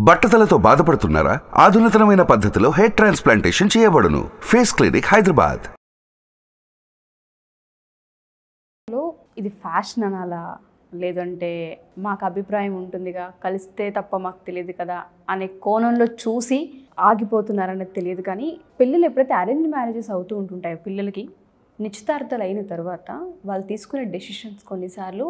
బట్టతలతో బాధపడుతున్నారా? ఆధునితనమైన పద్ధతిలో hair transplantation చేయబడును. Face clinic Hyderabad. ఇది ఫ్యాషన్ అనాలా, లేదంటే మాకు అభిప్రాయం ఉంటుందిగా, కలిస్తే తప్ప మాకు తెలియదు కదా అనే కోణంలో చూసి ఆగిపోతున్నారనేది తెలియదు. కానీ పెళ్ళిళ్ళు ఎప్పుడైతే అరేంజ్ మ్యారేజెస్ అవుతూ ఉంటుంటాయో పిల్లలకి నిశ్చితార్థాలు అయిన తర్వాత వాళ్ళు తీసుకునే డెసిషన్స్ కొన్నిసార్లు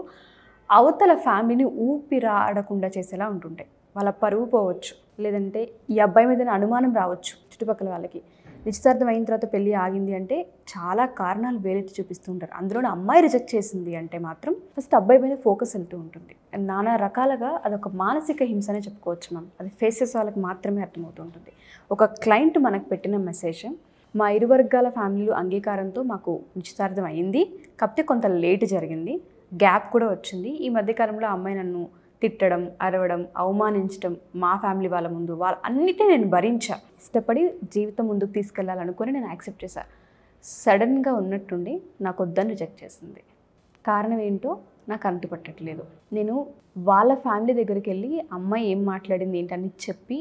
అవతల ఫ్యామిలీని ఊపిరాడకుండా చేసేలా ఉంటుంటాయి. వాళ్ళ పరువు పోవచ్చు, లేదంటే ఈ అబ్బాయి మీద అనుమానం రావచ్చు చుట్టుపక్కల వాళ్ళకి. నిశ్చితార్థం అయిన తర్వాత పెళ్ళి ఆగింది అంటే చాలా కారణాలు వేలెత్తి చూపిస్తూ ఉంటారు. అందులోనే అమ్మాయి రిజెక్ట్ చేసింది అంటే మాత్రం ఫస్ట్ అబ్బాయి మీద ఫోకస్ వెళ్తూ ఉంటుంది. నానా రకాలుగా అదొక మానసిక హింస అనే చెప్పుకోవచ్చు మనం. అది ఫేసెస్ వాళ్ళకి మాత్రమే అర్థమవుతూ ఉంటుంది. ఒక క్లయింట్ మనకు పెట్టిన మెసేజ్, మా ఇరు వర్గాల ఫ్యామిలీలు అంగీకారంతో మాకు నిశ్చితార్థం అయింది, కాకపోతే కొంత లేట్ జరిగింది, గ్యాప్ కూడా వచ్చింది. ఈ మధ్యకాలంలో అమ్మాయి నన్ను తిట్టడం, అరవడం, అవమానించడం, మా ఫ్యామిలీ వాళ్ళ ముందు అన్నిటినీ నేను భరించా. ఇష్టపడి జీవితం ముందుకు తీసుకెళ్లాలనుకుని నేను యాక్సెప్ట్ చేశాను. సడన్గా ఉన్నట్టుండి నాకు వద్దని రిజెక్ట్ చేసింది. కారణం ఏంటో నాకు అంతుపట్టట్లేదు. నేను వాళ్ళ ఫ్యామిలీ దగ్గరికి వెళ్ళి అమ్మాయి ఏం మాట్లాడింది ఏంటని చెప్పి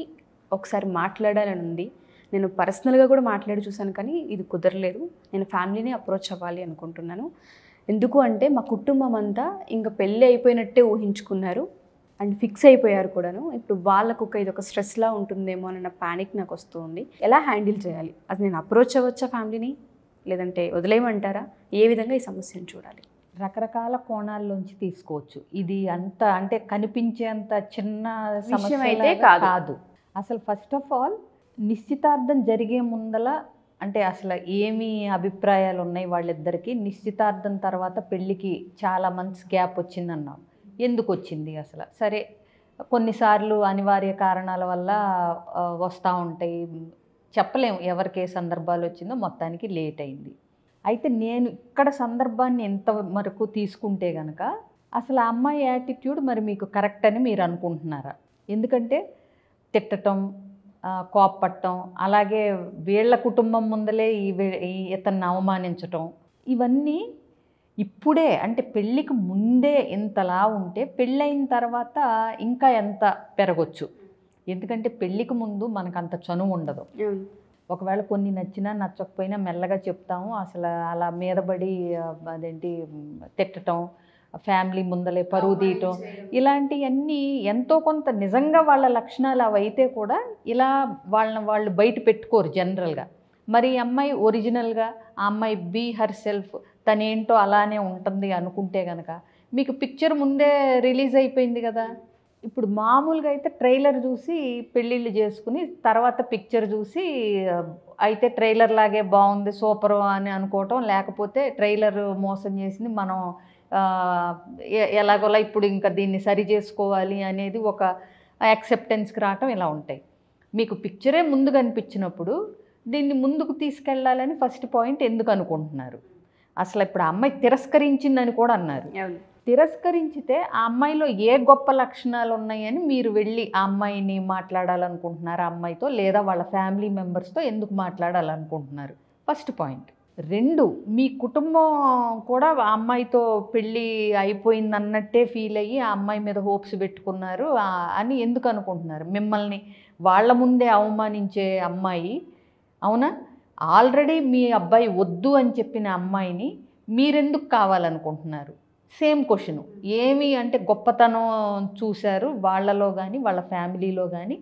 ఒకసారి మాట్లాడాలని ఉంది. నేను పర్సనల్గా కూడా మాట్లాడి చూశాను, కానీ ఇది కుదరలేదు. నేను ఫ్యామిలీని అప్రోచ్ అవ్వాలి అనుకుంటున్నాను. ఎందుకు అంటే మా కుటుంబం అంతా ఇంకా పెళ్ళి అయిపోయినట్టే ఊహించుకున్నారు అండ్ ఫిక్స్ అయిపోయారు కూడాను. ఇప్పుడు వాళ్ళకు ఇది ఒక స్ట్రెస్లా ఉంటుందేమో అన్న ప్యానిక్ నాకు వస్తుంది. ఎలా హ్యాండిల్ చేయాలి? అది నేను అప్రోచ్ అవ్వచ్చా ఫ్యామిలీని, లేదంటే వదిలేయమంటారా? ఏ విధంగా ఈ సమస్యను చూడాలి? రకరకాల కోణాల్లోంచి తీసుకోవచ్చు. ఇది అంత అంటే కనిపించేంత చిన్న సమస్య అయితే కాదు. అసలు ఫస్ట్ ఆఫ్ ఆల్ నిశ్చితార్థం జరిగే ముందల అంటే అసలు ఏమి అభిప్రాయాలు ఉన్నాయి వాళ్ళిద్దరికీ? నిశ్చితార్థం తర్వాత పెళ్ళికి చాలా మంత్స్ గ్యాప్ వచ్చిందన్నాం. ఎందుకు వచ్చింది అసలు? సరే, కొన్నిసార్లు అనివార్య కారణాల వల్ల వస్తూ ఉంటాయి, చెప్పలేము ఎవరికి ఏ సందర్భాలు వచ్చిందో. మొత్తానికి లేట్ అయింది. అయితే నేను ఇక్కడ సందర్భాన్ని ఎంత వరకు తీసుకుంటే కనుక అసలు ఆ అమ్మాయి యాటిట్యూడ్ మరి మీకు కరెక్ట్ అని మీరు అనుకుంటున్నారా? ఎందుకంటే తిట్టడం, కోప్పట్టడం, అలాగే వీళ్ళ కుటుంబం ముందలే ఇతన్ని అవమానించటం, ఇవన్నీ ఇప్పుడే అంటే పెళ్ళికి ముందే ఇంతలా ఉంటే పెళ్ళైన తర్వాత ఇంకా ఎంత పెరగచ్చు. ఎందుకంటే పెళ్ళికి ముందు మనకు అంత చనువు ఉండదు. ఒకవేళ కొన్ని నచ్చినా నచ్చకపోయినా మెల్లగా చెప్తాము. అసలు అలా మీదబడి అదేంటి తిట్టడం, ఫ్యామిలీ ముందలే పరువు తీయటం, ఇలాంటివన్నీ ఎంతో కొంత నిజంగా వాళ్ళ లక్షణాలు అవైతే కూడా ఇలా వాళ్ళు బయట పెట్టుకోరు జనరల్గా. మరి ఈ అమ్మాయి ఒరిజినల్గా ఆ అమ్మాయి బీ హర్ సెల్ఫ్, తనేంటో అలానే ఉంటుంది అనుకుంటే కనుక మీకు పిక్చర్ ముందే రిలీజ్ అయిపోయింది కదా. ఇప్పుడు మామూలుగా అయితే ట్రైలర్ చూసి పెళ్ళిళ్ళు చేసుకుని తర్వాత పిక్చర్ చూసి అయితే ట్రైలర్ లాగే బాగుంది సూపర్ అని అనుకోవటం, లేకపోతే ట్రైలర్ మోసం చేసింది మనం ఎలాగోలా ఇప్పుడు ఇంకా దీన్ని సరి చేసుకోవాలి అనేది ఒక యాక్సెప్టెన్స్కి రావటం, ఇలా ఉంటాయి. మీకు పిక్చరే ముందు కనిపించినప్పుడు దీన్ని ముందుకు తీసుకెళ్ళాలని ఫస్ట్ పాయింట్ ఎందుకు అనుకుంటున్నారు? అసలు ఇప్పుడు ఆ అమ్మాయి తిరస్కరించిందని కూడా అన్నారు. తిరస్కరించితే ఆ అమ్మాయిలో ఏ గొప్ప లక్షణాలు ఉన్నాయని మీరు వెళ్ళి ఆ అమ్మాయిని మాట్లాడాలనుకుంటున్నారు? ఆ అమ్మాయితో లేదా వాళ్ళ ఫ్యామిలీ మెంబర్స్తో ఎందుకు మాట్లాడాలనుకుంటున్నారు? First point. 2, మీ కుటుంబం కూడా ఆ అమ్మాయితో పెళ్ళి అయిపోయిందన్నట్టే ఫీల్ అయ్యి ఆ అమ్మాయి మీద హోప్స్ పెట్టుకున్నారు అని ఎందుకు అనుకుంటున్నారు? మిమ్మల్ని వాళ్ళ ముందే అవమానించే అమ్మాయి, అవునా? ఆల్రెడీ మీ అబ్బాయి వద్దు అని చెప్పిన అమ్మాయిని మీరెందుకు కావాలనుకుంటున్నారు? Same question. ఏమి అంటే గొప్పతనం చూశారు వాళ్ళలో కానీ వాళ్ళ ఫ్యామిలీలో కానీ?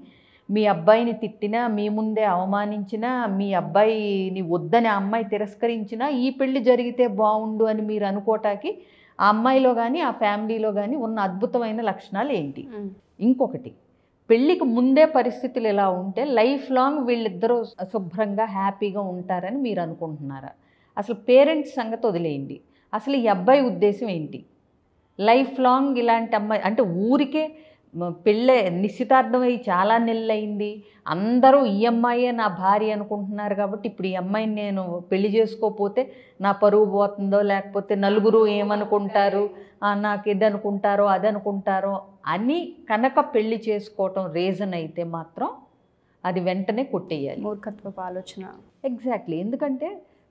మీ అబ్బాయిని తిట్టినా, మీ ముందే అవమానించినా, మీ అబ్బాయిని వద్దని ఆ అమ్మాయి తిరస్కరించినా ఈ పెళ్ళి జరిగితే బాగుండు అని మీరు అనుకోవటానికి ఆ అమ్మాయిలో కానీ ఆ ఫ్యామిలీలో కానీ ఉన్న అద్భుతమైన లక్షణాలు ఏంటి? ఇంకొకటి, పెళ్ళికి ముందే పరిస్థితులు ఎలా ఉంటే లైఫ్ లాంగ్ వీళ్ళిద్దరూ శుభ్రంగా హ్యాపీగా ఉంటారని మీరు అనుకుంటున్నారా? అసలు పేరెంట్స్ సంగతి వదిలేయండి. అసలు ఈ అబ్బాయి ఉద్దేశం ఏంటి? లైఫ్ లాంగ్ ఇలాంటి అమ్మాయి అంటే ఊరికే పెళ్ళే నిశ్చితార్థం అయ్యి చాలా నెలలైంది, అందరూ ఈ అమ్మాయే నా భార్య అనుకుంటున్నారు కాబట్టి ఇప్పుడు ఈ అమ్మాయిని నేను పెళ్లి చేసుకోకపోతే నా పరువు పోతుందో, లేకపోతే నలుగురు ఏమనుకుంటారు, నాకు ఇది అనుకుంటారో అది అనుకుంటారో అని కనుక పెళ్లి చేసుకోవటం రీజన్ అయితే మాత్రం అది వెంటనే కొట్టేయాలి. మూర్ఖత్వపు ఆలోచన. ఎగ్జాక్ట్లీ. ఎందుకంటే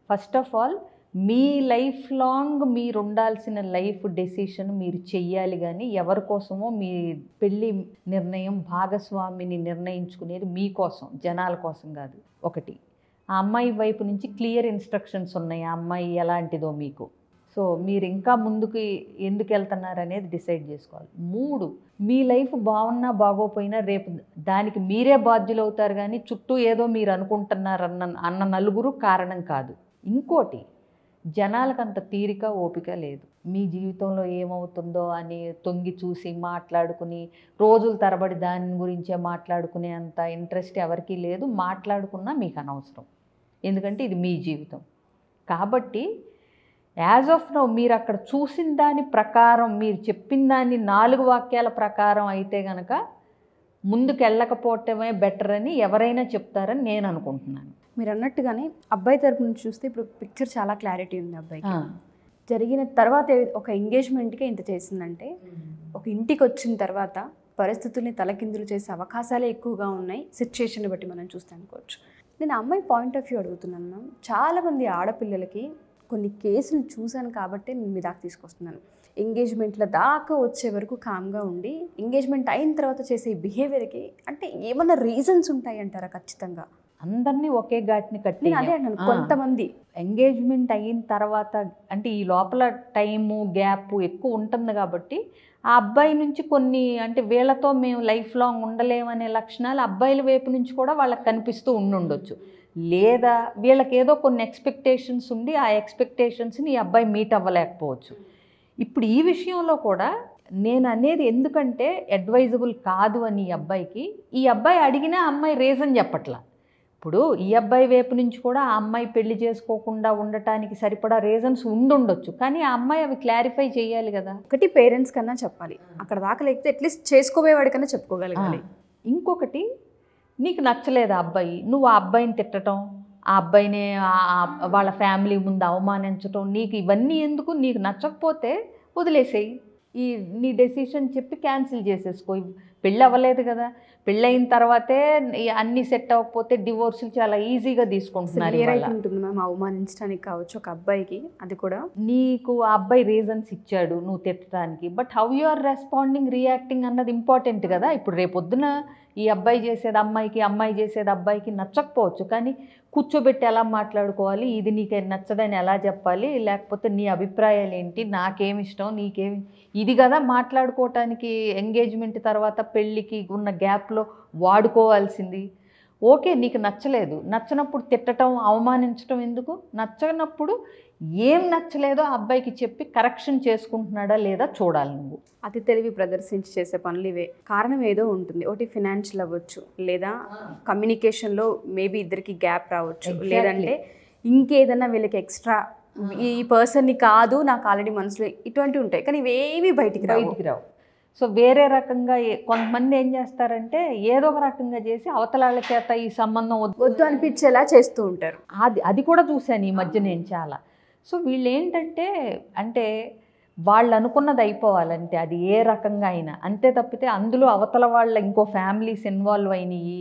first of all me life long మీరు ఉండాల్సిన లైఫ్ డెసిషన్ మీరు చెయ్యాలి, కానీ ఎవరి కోసమో మీ పెళ్ళి నిర్ణయం భాగస్వామిని నిర్ణయించుకునేది మీకోసం, జనాల కోసం కాదు. ఒకటి, ఆ అమ్మాయి వైపు నుంచి క్లియర్ ఇన్స్ట్రక్షన్స్ ఉన్నాయి, ఆ అమ్మాయి ఎలాంటిదో మీకు. సో మీరు ఇంకా ముందుకు ఎందుకు వెళ్తున్నారు అనేది డిసైడ్ చేసుకోవాలి. 3, మీ లైఫ్ బాగున్నా బాగోపోయినా రేపు దానికి మీరే బాధ్యులు అవుతారు, కానీ చుట్టూ ఏదో మీరు అనుకుంటున్నారు అన్న నలుగురు కారణం కాదు. ఇంకోటి, జనాలకు అంత తీరిక ఓపిక లేదు. మీ జీవితంలో ఏమవుతుందో అని తొంగి చూసి మాట్లాడుకుని రోజుల తరబడి దాని గురించే మాట్లాడుకునే అంత ఇంట్రెస్ట్ ఎవరికీ లేదు. మాట్లాడుకున్నా మీకు అనవసరం, ఎందుకంటే ఇది మీ జీవితం. కాబట్టి యాజ్ ఆఫ్ నౌ మీరు అక్కడ చూసిన దాని ప్రకారం, మీరు చెప్పిన దాన్ని 4 వాక్యాల ప్రకారం అయితే కనుక ముందుకు వెళ్ళకపోవటమే బెటర్ అని ఎవరైనా చెప్తారని నేను అనుకుంటున్నాను. మీరు అన్నట్టుగానే అబ్బాయి తరపు నుంచి చూస్తే ఇప్పుడు పిక్చర్ చాలా క్లారిటీ ఉంది అబ్బాయికి. జరిగిన తర్వాత ఒక ఎంగేజ్మెంట్కే ఇంత చేసిందంటే, ఒక ఇంటికి వచ్చిన తర్వాత పరిస్థితుల్ని తలకిందులు చేసే అవకాశాలే ఎక్కువగా ఉన్నాయి, సిచ్యుయేషన్ బట్టి మనం చూస్తే అనుకోవచ్చు. నేను అమ్మాయి పాయింట్ ఆఫ్ వ్యూ అడుగుతున్నాను మ్యామ్. చాలామంది ఆడపిల్లలకి కొన్ని కేసులు చూశాను కాబట్టి నేను మీ దాకా తీసుకొస్తున్నాను. ఎంగేజ్మెంట్ల దాకా వచ్చే వరకు కామ్గా ఉండి ఎంగేజ్మెంట్ అయిన తర్వాత చేసే బిహేవియర్కి అంటే ఏమన్నా రీజన్స్ ఉంటాయి అంటారా? ఖచ్చితంగా అందరినీ ఒకే ఘాట్ని కట్టి అదే అన్నాను. కొంతమంది ఎంగేజ్మెంట్ అయిన తర్వాత అంటే ఈ లోపల టైము గ్యాప్ ఎక్కువ ఉంటుంది కాబట్టి ఆ అబ్బాయి నుంచి కొన్ని అంటే వీళ్ళతో మేము లైఫ్ లాంగ్ ఉండలేమనే లక్షణాలు అబ్బాయిల వైపు నుంచి కూడా వాళ్ళకి కనిపిస్తూ ఉండొచ్చు. లేదా వీళ్ళకి ఏదో కొన్ని ఎక్స్పెక్టేషన్స్ ఉండి ఆ ఎక్స్పెక్టేషన్స్ని ఈ అబ్బాయి మీట్ అవ్వలేకపోవచ్చు. ఇప్పుడు ఈ విషయంలో కూడా నేను అనేది ఎందుకంటే అడ్వైజబుల్ కాదు అని ఈ అబ్బాయి అడిగినా అమ్మాయి రీజన్ చెప్పట్లా. ఇప్పుడు ఈ అబ్బాయి వైపు నుంచి కూడా ఆ అమ్మాయి పెళ్లి చేసుకోకుండా ఉండటానికి సరిపడా రీజన్స్ ఉండొచ్చు, కానీ ఆ అమ్మాయి అవి క్లారిఫై చేయాలి కదా. ఒకటి పేరెంట్స్ కన్నా చెప్పాలి, అక్కడ దాకా లేకపోతే అట్లీస్ట్ చేసుకోబోయేవాడికన్నా చెప్పుకోగలగాలి. ఇంకొకటి, నీకు నచ్చలేదు ఆ అబ్బాయి, నువ్వు ఆ అబ్బాయిని తిట్టడం, ఆ అబ్బాయిని వాళ్ళ ఫ్యామిలీ ముందు అవమానించడం, నీకు ఇవన్నీ ఎందుకు? నీకు నచ్చకపోతే వదిలేసేయి, నీ డెసిషన్ చెప్పి క్యాన్సిల్ చేసేసుకో. పెళ్ళి అవ్వలేదు కదా, పెళ్ళయిన తర్వాతే అన్నీ సెట్ అవ్వకపోతే డివోర్సులు చాలా ఈజీగా తీసుకుంటున్నారు. ఉంటుంది మ్యామ్ అవమానించడానికి కావచ్చు ఒక అబ్బాయికి, అది కూడా నీకు ఆ అబ్బాయి రీజన్స్ ఇచ్చాడు నువ్వు తిట్టడానికి, but how you are responding, reacting అన్నది ఇంపార్టెంట్ కదా. ఇప్పుడు రేపొద్దున ఈ అబ్బాయి చేసేది అమ్మాయికి, అమ్మాయి చేసేది అబ్బాయికి నచ్చకపోవచ్చు, కానీ కూర్చోబెట్టి ఎలా మాట్లాడుకోవాలి, ఇది నీకు నచ్చదని ఎలా చెప్పాలి, లేకపోతే నీ అభిప్రాయాలు ఏంటి, నాకేమి ఇష్టం, నీకేమి, ఇది కదా మాట్లాడుకోవటానికి ఎంగేజ్మెంట్ తర్వాత పెళ్ళికి ఉన్న గ్యాప్లో వాడుకోవాల్సింది. ఓకే, నీకు నచ్చలేదు, నచ్చనప్పుడు తిట్టడం అవమానించడం ఎందుకు? నచ్చనప్పుడు ఏం నచ్చలేదో ఆ అబ్బాయికి చెప్పి కరెక్షన్ చేసుకుంటున్నాడా లేదా చూడాలి నువ్వు. అతి తెలివి ప్రదర్శించి చేసే పనులు ఇవే. కారణం ఏదో ఉంటుంది, ఒకటి ఫినాన్షియల్ అవ్వచ్చు, లేదా కమ్యూనికేషన్లో మేబీ ఇద్దరికి గ్యాప్ రావచ్చు, లేదంటే ఇంకేదన్నా వీళ్ళకి ఎక్స్ట్రా ఈ పర్సన్ని కాదు నాకు ఆల్రెడీ మనసులో ఇటువంటివి ఉంటాయి, కానీ ఇవేవి బయటికి రావు. సో వేరే రకంగా కొంతమంది ఏం చేస్తారంటే ఏదో ఒక రకంగా చేసి అవతలాళ్ళ చేత ఈ సంబంధం వద్దు అనిపించేలా చేస్తూ ఉంటారు. అది కూడా చూశాను ఈ మధ్య నేను చాలా. సో వీళ్ళు ఏంటంటే అంటే వాళ్ళు అనుకున్నది అయిపోవాలంటే అది ఏ రకంగా అయినా, అంతే తప్పితే అందులో అవతల వాళ్ళ ఇంకో ఫ్యామిలీస్ ఇన్వాల్వ్ అయినాయి,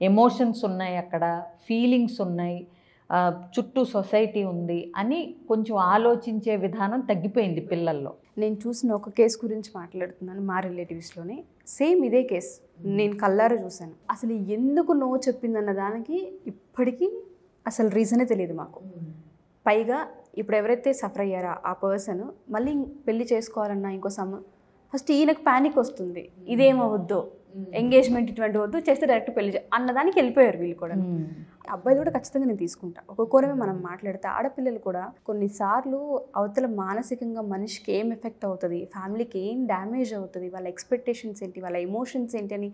ఎమోషన్స్ ఉన్నాయి, అక్కడ ఫీలింగ్స్ ఉన్నాయి, చుట్టూ సొసైటీ ఉంది అని కొంచెం ఆలోచించే విధానం తగ్గిపోయింది పిల్లల్లో. నేను చూసిన ఒక కేసు గురించి మాట్లాడుతున్నాను, మా రిలేటివ్స్లోనే సేమ్ ఇదే కేసు నేను కళ్ళారా చూశాను. అసలు ఎందుకు నో చెప్పిందన్న దానికి ఇప్పటికీ అసలు రీజనే తెలియదు మాకు. పైగా ఇప్పుడు ఎవరైతే సఫర్ అయ్యారో ఆ పర్సన్ మళ్ళీ పెళ్లి చేసుకోవాలన్నా ఇంకో ఫస్ట్ ఈయనకు ప్యానిక్ వస్తుంది, ఇదేమవద్దు, ఎంగేజ్మెంట్ ఇటువంటి వద్దు, చేస్తే డైరెక్ట్ పెళ్లి అన్నదానికి వెళ్ళిపోయారు వీళ్ళు కూడా. అబ్బాయిలు కూడా ఖచ్చితంగా నేను తీసుకుంటా. ఒక్కొక్కరమే మనం మాట్లాడితే ఆడపిల్లలు కూడా కొన్నిసార్లు అవతల మానసికంగా మనిషికి ఏం ఎఫెక్ట్ అవుతుంది, ఫ్యామిలీకి ఏం డ్యామేజ్ అవుతుంది, వాళ్ళ ఎక్స్పెక్టేషన్స్ ఏంటి, వాళ్ళ ఎమోషన్స్ ఏంటి అని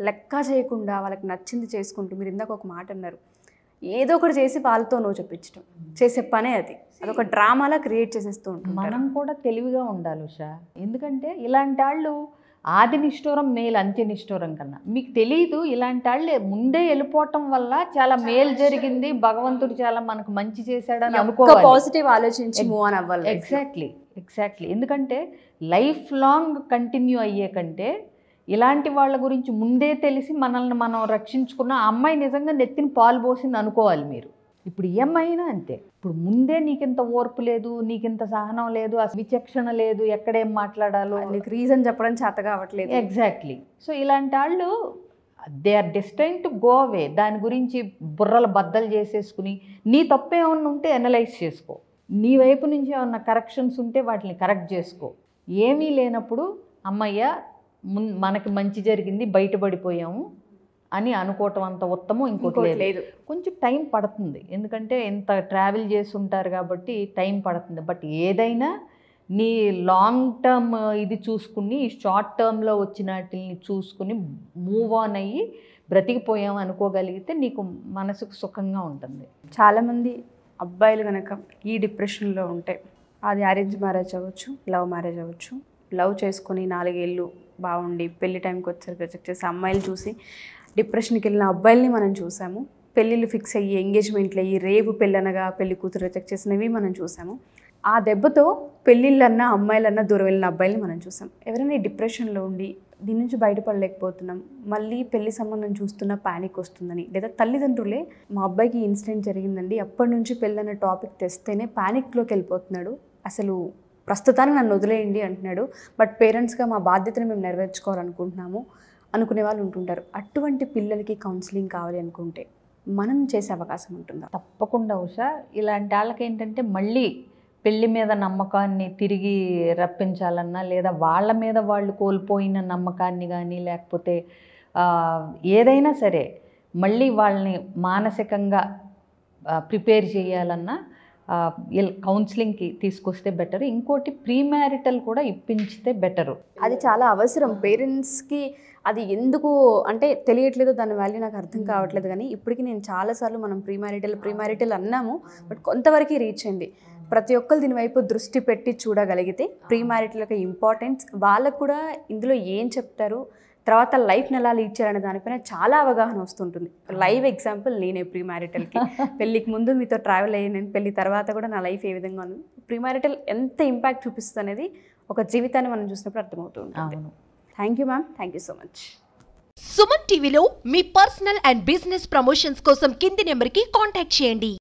లెక్క చేయకుండా వాళ్ళకి నచ్చింది చేసుకుంటూ, మీరు ఇందాక ఒక మాట అన్నారు, ఏదో ఒకటి చేసి వాళ్ళతో నో చెప్పించడం చేసే పనే అది. అదొక డ్రామాలా క్రియేట్ చేసేస్తూ ఉంటుంది. మనం కూడా తెలివిగా ఉండాలి ఉషా, ఎందుకంటే ఇలాంటి వాళ్ళు ఆది నిష్ఠూరం మేలు అంత్య నిష్ఠూరం కన్నా. మీకు తెలియదు, ఇలాంటి వాళ్ళు ముందే వెళ్ళిపోవటం వల్ల చాలా మేలు జరిగింది, భగవంతుడు చాలా మనకు మంచి చేశాడని అనుకోవాలి, పాజిటివ్ ఆలోచించి మూవ్ ఆన్ అవ్వాలి. ఎగ్జాక్ట్లీ. ఎందుకంటే లైఫ్ లాంగ్ కంటిన్యూ అయ్యే కంటే ఇలాంటి వాళ్ళ గురించి ముందే తెలిసి మనల్ని మనం రక్షించుకున్న అమ్మాయి నిజంగా నెత్తిని పాలు పోసింది అనుకోవాలి మీరు. ఇప్పుడు ఏమైనా అంతే. ఇప్పుడు ముందే నీకింత ఓర్పు లేదు, నీకింత సహనం లేదు, అసలు విచక్షణ లేదు, ఎక్కడేం మాట్లాడాలో నీకు రీజన్ చెప్పడం చేత కావట్లేదు. ఎగ్జాక్ట్లీ. సో ఇలాంటి వాళ్ళు they are destined to go away. దాని గురించి బుర్రలు బద్దలు చేసేసుకుని నీ తప్పు ఏమన్నా ఉంటే అనలైజ్ చేసుకో, నీ వైపు నుంచి ఏమన్నా కరెక్షన్స్ ఉంటే వాటిని కరెక్ట్ చేసుకో. ఏమీ లేనప్పుడు అమ్మయ్య మనకి మంచి జరిగింది, బయటపడిపోయాము అని అనుకోవటం అంత ఉత్తమం ఇంకోటి లేదు. కొంచెం టైం పడుతుంది, ఎందుకంటే ఎంత ట్రావెల్ చేసి ఉంటారు కాబట్టి టైం పడుతుంది. బట్ ఏదైనా నీ లాంగ్ టర్మ్ ఇది చూసుకుని షార్ట్ టర్మ్లో వచ్చిన వాటిని చూసుకుని మూవ్ ఆన్ అయ్యి బ్రతికిపోయాం అనుకోగలిగితే నీకు మనసుకు సుఖంగా ఉంటుంది. చాలామంది అబ్బాయిలు కనుక ఈ డిప్రెషన్లో ఉంటే, అది అరేంజ్ మ్యారేజ్ అవ్వచ్చు, లవ్ మ్యారేజ్ అవ్వచ్చు, లవ్ చేసుకొని 4 ఏళ్ళు బాగుండి పెళ్లి టైంకి వచ్చేసరికి రిజెక్ట్ చేసి అమ్మాయిలు చూసి డిప్రెషన్కి వెళ్ళిన అబ్బాయిల్ని మనం చూసాము. పెళ్ళిళ్ళు ఫిక్స్ అయ్యి ఎంగేజ్మెంట్లు అయ్యి రేపు పెళ్ళనగా పెళ్లి కూతురు రిజెక్ట్ చేసినవి మనం చూసాము. ఆ దెబ్బతో పెళ్ళిళ్ళన్నా అమ్మాయిలన్నా దూరం వెళ్ళిన అబ్బాయిల్ని మనం చూసాం. ఎవరైనా ఈ డిప్రెషన్లో ఉండి దీని నుంచి బయటపడలేకపోతున్నాం, మళ్ళీ పెళ్లి సంబంధం చూస్తున్న ప్యానిక్ వస్తుందని, లేదా తల్లిదండ్రులే మా అబ్బాయికి ఇన్సిడెంట్ జరిగిందండి, అప్పటి నుంచి పెళ్ళన్న టాపిక్ తెస్తేనే ప్యానిక్లోకి వెళ్ళిపోతున్నాడు, అసలు ప్రస్తుతానికి నన్ను వదిలేయండి అంటున్నాడు, బట్ పేరెంట్స్గా మా బాధ్యతను మేము నెరవేర్చుకోవాలనుకుంటున్నాము అనుకునే వాళ్ళు ఉంటుంటారు. అటువంటి పిల్లలకి కౌన్సిలింగ్ కావాలి అనుకుంటే మనం చేసే అవకాశం ఉంటుందా? తప్పకుండా ఉషా. ఇలాంటి వాళ్ళకి ఏంటంటే మళ్ళీ పెళ్లి మీద నమ్మకాన్ని తిరిగి రప్పించాలన్నా, లేదా వాళ్ళ మీద వాళ్ళు కోల్పోయిన నమ్మకాన్ని కానీ, లేకపోతే ఏదైనా సరే మళ్ళీ వాళ్ళని మానసికంగా ప్రిపేర్ చేయాలన్నా కౌన్సిలింగ్కి తీసుకొస్తే బెటర్. ఇంకోటి ప్రీ మ్యారిటల్ కూడా ఇప్పించితే బెటరు. అది చాలా అవసరం పేరెంట్స్కి. అది ఎందుకు అంటే తెలియట్లేదు, దాని వాల్యూ నాకు అర్థం కావట్లేదు. కానీ ఇప్పటికీ నేను చాలాసార్లు మనం ప్రీ మ్యారిటల్ అన్నాము, బట్ కొంతవరకు రీచ్ అయింది. ప్రతి ఒక్కరు దీనివైపు దృష్టి పెట్టి చూడగలిగితే ప్రీ మ్యారిటల్ యొక్క ఇంపార్టెన్స్, వాళ్ళకు కూడా ఇందులో ఏం చెప్తారు, తర్వాత లైఫ్ని ఎలా లీడ్ చేయాలనే దానిపైన చాలా అవగాహన వస్తుంటుంది. లైవ్ ఎగ్జాంపుల్ నేనే ప్రీ మ్యారిటల్కి. పెళ్ళికి ముందు మీతో ట్రావెల్ అయ్యాను, పెళ్ళి తర్వాత కూడా నా లైఫ్ ఏ విధంగా ఉంది, ప్రీ మ్యారిటల్ ఎంత ఇంపాక్ట్ చూపిస్తుంది అనేది ఒక జీవితాన్ని మనం చూసినప్పుడు అర్థమవుతూ ఉంటుంది. Thank you ma'am, thank you so much. Suman టీవీలో మీ పర్సనల్ అండ్ బిజినెస్ ప్రమోషన్స్ కోసం కింది నెంబర్కి కాంటాక్ట్ చేయండి.